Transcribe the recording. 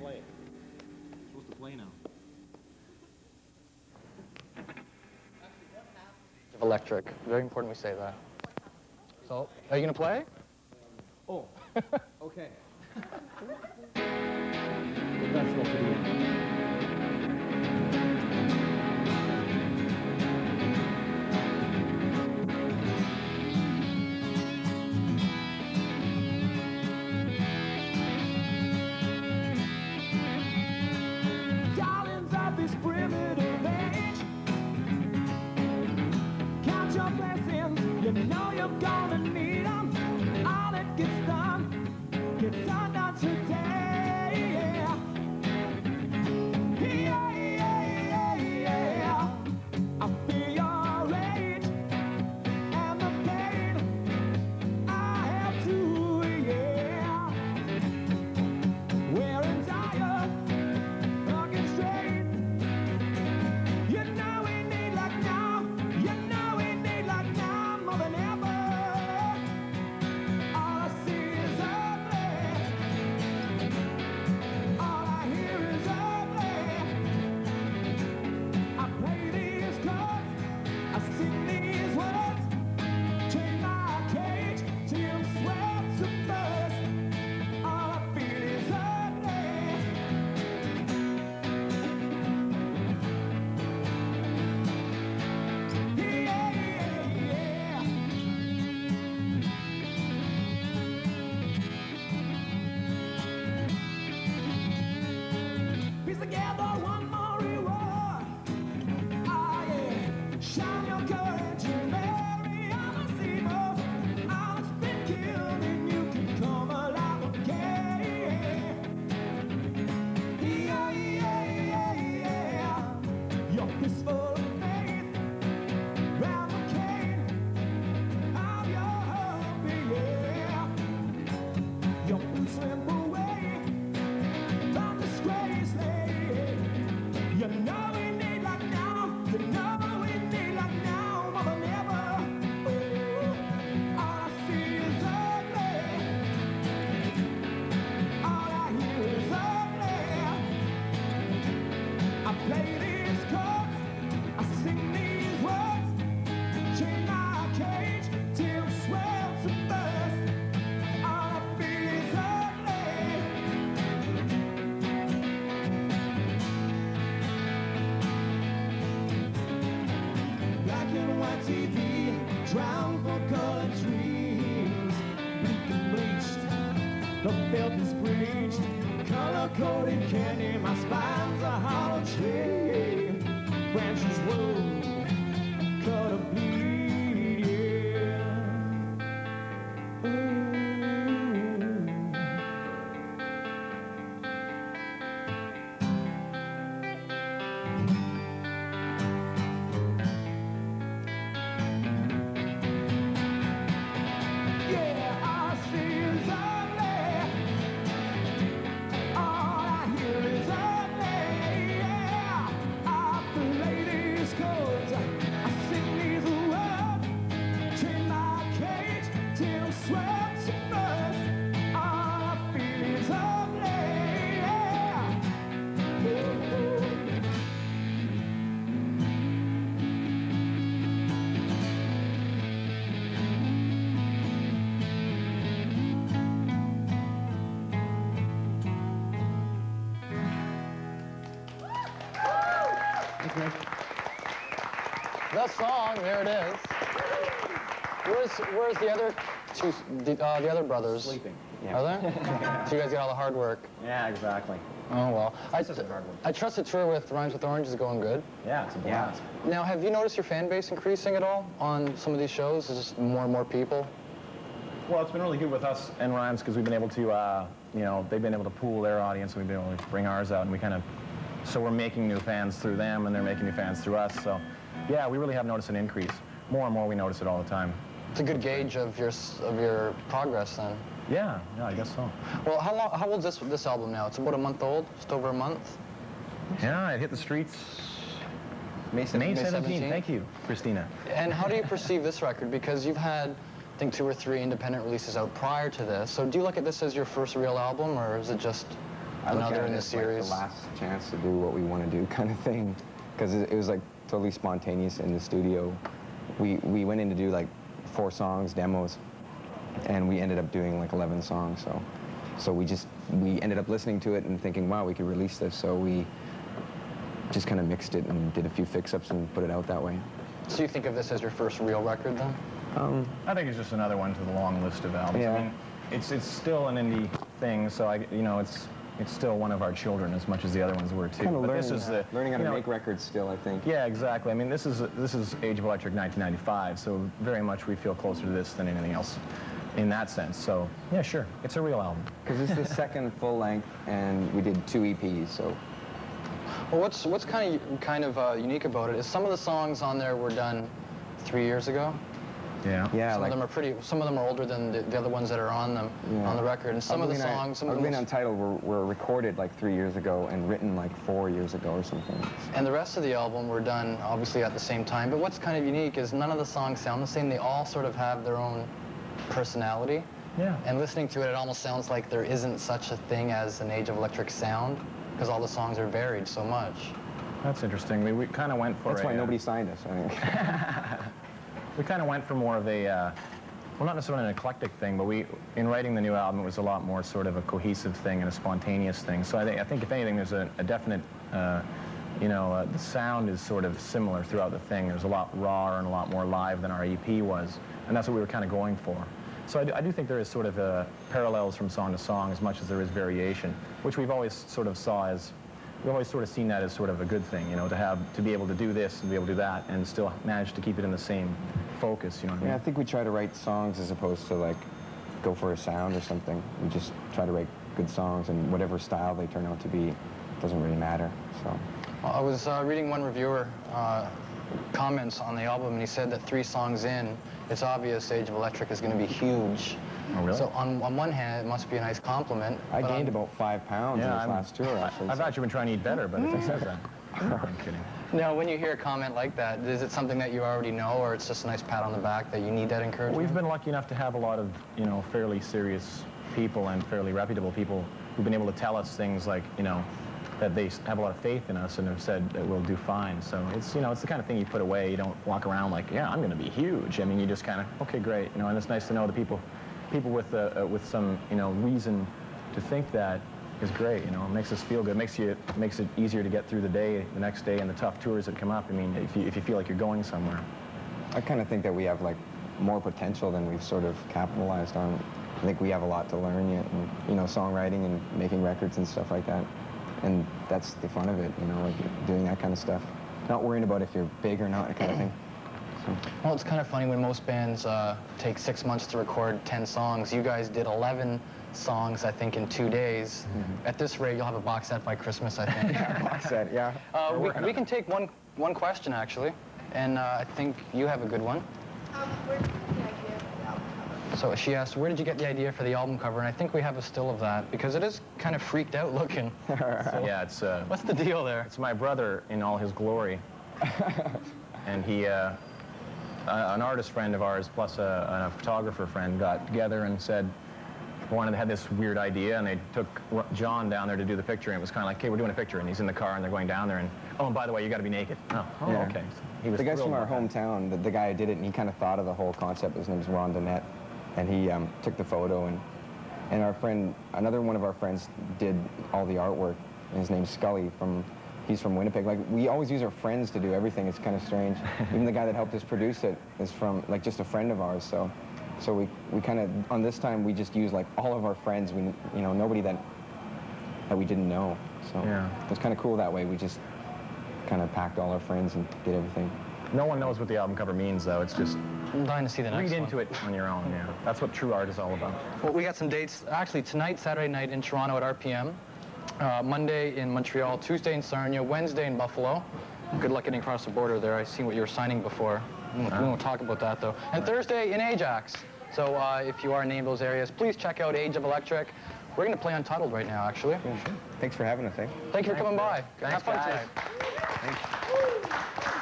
Play it. You're supposed to play now. Electric. Very important we say that. So, are you going to play? Oh, okay. Professional to the end. Darlings of this primitive age, count your blessings, you know you're gonna need them. All that gets done done today. Yeah. Yeah, yeah, yeah. I feel your rage and the pain I have too, yeah. Wearing tired, looking straight. You know we need like now. You know we need like now more than ever. All I see is ugly. All I hear is ugly. I play these chords, I sing these words, chain my cage till sweat to burst. All I feel is ugly. Yeah, yeah. Piece together one more reward. Ah, yeah. Shine your courage and Mary on the seaboard. All that's been killed and you can come alive again. Yeah, yeah, yeah, yeah. Your fistful of faith round the cane of your hope, yeah. Your boots limp away from disgrace, lady. You know we need like now. You know we need like now more than ever. Ooh, all I see is ugly. All I hear is ugly. I play these chords, I sing these words, chain my cage till swell to burst. All I feel is ugly. Black and white TV, drowned for colored dreams. Bleak and bleached, the filth is breached. Color-coded candy, my spine's a hollow tree. Branches wound, cut a bleed, yeah. Ooh. Yeah, all I see is ugly. All I hear is ugly. Yeah, I play these chords, I sing these words, chain my cage till sweat to burst. All I feel is ugly. Yeah. Ooh. The song, there it is. Where's the other two, the other brothers? Sleeping. Are there? So you guys get all the hard work. Yeah, exactly. Oh, well. This is hard work. I trust the tour with Rhymes with Orange is going good. Yeah, it's a blast. Now, have you noticed your fan base increasing at all on some of these shows? Is just more and more people? Well, it's been really good with us and Rhymes because we've been able to, you know, they've been able to pool their audience and we've been able to bring ours out, and we kind of, so we're making new fans through them and they're making new fans through us. So, yeah, we really have noticed an increase. More and more, we notice it all the time. It's a good gauge of your progress then. Yeah, I guess so. Well, how old's this album now? It's about a month old, just over a month. Yeah, it hit the streets May 17th. Thank you, Christina. And how do you perceive this record? Because you've had I think 2 or 3 independent releases out prior to this. So do you look at this as your first real album, or is it just I look another at it in the as series? like the last chance to do what we want to do kind of thing, because it was like totally spontaneous in the studio. We went in to do like 4 songs, demos, and we ended up doing like 11 songs. So we ended up listening to it and thinking, wow, we could release this. So we just kind of mixed it and did a few fix-ups and put it out that way. So you think of this as your first real record then? I think it's just another one to the long list of albums. Yeah. I mean, it's still an indie thing, so it's still one of our children as much as the other ones were too. Kind of But learning, this is the learning how to make records still, I think. Yeah, exactly. I mean, this is Age of Electric 1995, so very much we feel closer to this than anything else in that sense. So yeah, sure, it's a real album. Because it's the second full length, and we did 2 EPs, so. Well, what's kind of unique about it is some of the songs on there were done 3 years ago. Yeah. Yeah, Some like of them are pretty. Some of them are older than the other ones that are on them on the record. And some of the songs, some of the Ugly and most, Untitled were recorded like 3 years ago and written like 4 years ago or something. and the rest of the album were done obviously at the same time. But what's kind of unique is none of the songs sound the same. They all sort of have their own personality. Yeah. And listening to it, it almost sounds like there isn't such a thing as an Age of Electric sound because all the songs are varied so much. That's interesting. We kind of went for That's why nobody signed us, I think. We kind of went for more of a, well, not necessarily an eclectic thing, but in writing the new album, it was a lot more sort of a cohesive thing and a spontaneous thing. So I think if anything, there's a definite, the sound is sort of similar throughout the thing. There's a lot rawer and a lot more live than our EP was, and that's what we were kind of going for. So I do think there is sort of parallels from song to song as much as there is variation, which we've always sort of we've always sort of seen that as sort of a good thing, to be able to do this and be able to do that and still manage to keep it in the same focus, you know what I mean? Yeah, I think we try to write songs as opposed to like go for a sound or something. We just try to write good songs, and whatever style they turn out to be doesn't really matter. So. I was reading one reviewer comments on the album, and he said that 3 songs in, it's obvious Age of Electric is going to be huge. Oh, really? So on one hand, it must be a nice compliment. I but gained on- about 5 pounds in this last tour, actually. I've actually been trying to eat better, but if he says that, I'm kidding. Now, when you hear a comment like that, is it something that you already know, or it's just a nice pat on the back that you need that encouragement? We've been lucky enough to have a lot of, fairly serious people and fairly reputable people who've been able to tell us things like, that they have a lot of faith in us and have said that we'll do fine. So it's, it's the kind of thing you put away. You don't walk around like, yeah, I'm going to be huge. I mean, you just kind of, okay, great. And it's nice to know the people with some, reason to think that is great. It makes us feel good. Makes it easier to get through the next day, and the tough tours that come up. I mean, if you feel like you're going somewhere. I kind of think that we have like more potential than we've sort of capitalized on. I think we have a lot to learn yet, and songwriting and making records and stuff like that. And that's the fun of it, like doing that kind of stuff. Not worrying about if you're big or not, kind of thing. So. Well, it's kind of funny when most bands take 6 months to record 10 songs. You guys did 11 songs, I think, in 2 days. Mm-hmm. At this rate, you'll have a box set by Christmas, I think. Box set, yeah. We can take one question, actually, and I think you have a good one. Where did you get the idea for the album cover? So she asked, where did you get the idea for the album cover? And I think we have a still of that, because it is kind of freaked out looking. So, yeah, it's... What's the deal there? It's my brother in all his glory. And he... an artist friend of ours plus a photographer friend got together and said had this weird idea, and they took John down there to do the picture, and it was kind of like, okay, we're doing a picture, and he's in the car and they're going down there, and and by the way, you got to be naked. Oh, Yeah. okay. So he was the guy's thrilled from our about that. hometown, the guy who did it, and he kind of thought of the whole concept. His name's Ron Donette, and he took the photo, and our friend, another one of our friends did all the artwork, and his name's Scully he's from Winnipeg. Like, we always use our friends to do everything. It's kind of strange. Even the guy that helped us produce it is from, like, just a friend of ours. So we kind of, on this time, we just used, like, all of our friends. Nobody that we didn't know. So Yeah. it was kind of cool that way. We just kind of packed all our friends and did everything. No one knows what the album cover means, though. It's just I'm dying to see the next read one. into it on your own, yeah. That's what true art is all about. Well, we got some dates, actually, tonight, Saturday night in Toronto at RPM. Monday in Montreal, Tuesday in Sarnia, Wednesday in Buffalo. Good luck getting across the border there. I seen what you were signing before. We won't talk about that, though. And Thursday in Ajax. So if you are in any of those areas, please check out Age of Electric. We're going to play Untitled right now, actually. Yeah, sure. Thanks for having us, eh? Thank you for coming by. Thanks, Have fun guys. tonight. Thanks.